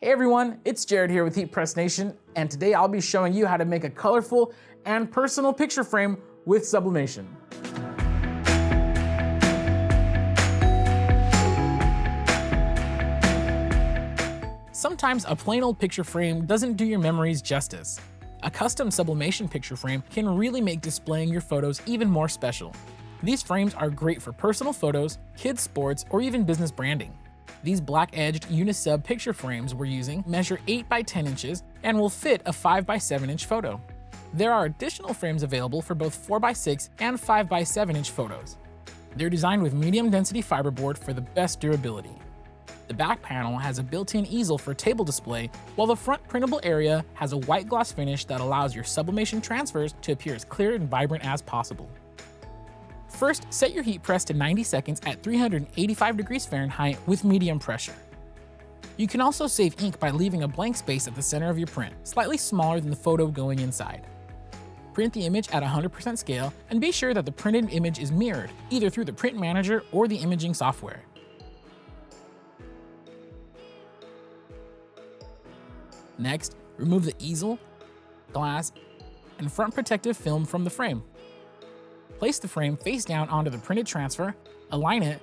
Hey everyone, it's Jared here with Heat Press Nation, and today I'll be showing you how to make a colorful and personal picture frame with sublimation. Sometimes a plain old picture frame doesn't do your memories justice. A custom sublimation picture frame can really make displaying your photos even more special. These frames are great for personal photos, kids' sports, or even business branding. These black-edged unisub picture frames we're using measure 8 by 10 inches and will fit a 5 by 7 inch photo. There are additional frames available for both 4 by 6 and 5 by 7 inch photos. They're designed with medium density fiberboard for the best durability. The back panel has a built-in easel for table display, while the front printable area has a white gloss finish that allows your sublimation transfers to appear as clear and vibrant as possible. First, set your heat press to 90 seconds at 385 degrees Fahrenheit with medium pressure. You can also save ink by leaving a blank space at the center of your print, slightly smaller than the photo going inside. Print the image at 100% scale and be sure that the printed image is mirrored, either through the print manager or the imaging software. Next, remove the easel, glass, and front protective film from the frame. Place the frame face down onto the printed transfer, align it,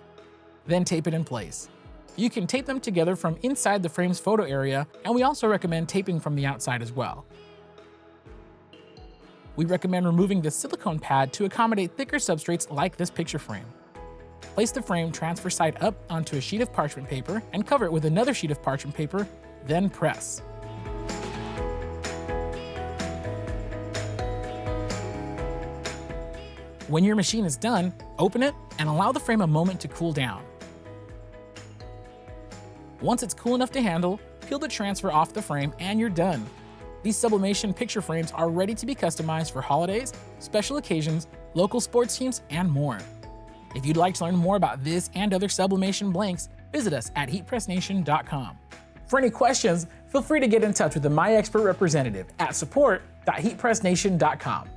then tape it in place. You can tape them together from inside the frame's photo area, and we also recommend taping from the outside as well. We recommend removing the silicone pad to accommodate thicker substrates like this picture frame. Place the frame transfer side up onto a sheet of parchment paper and cover it with another sheet of parchment paper, then press. When your machine is done, open it and allow the frame a moment to cool down. Once it's cool enough to handle, peel the transfer off the frame and you're done. These sublimation picture frames are ready to be customized for holidays, special occasions, local sports teams, and more. If you'd like to learn more about this and other sublimation blanks, visit us at heatpressnation.com. For any questions, feel free to get in touch with the My Expert representative at support.heatpressnation.com.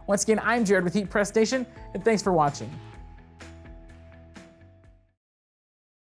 Once again, I'm Jared with Heat Press Nation, and thanks for watching.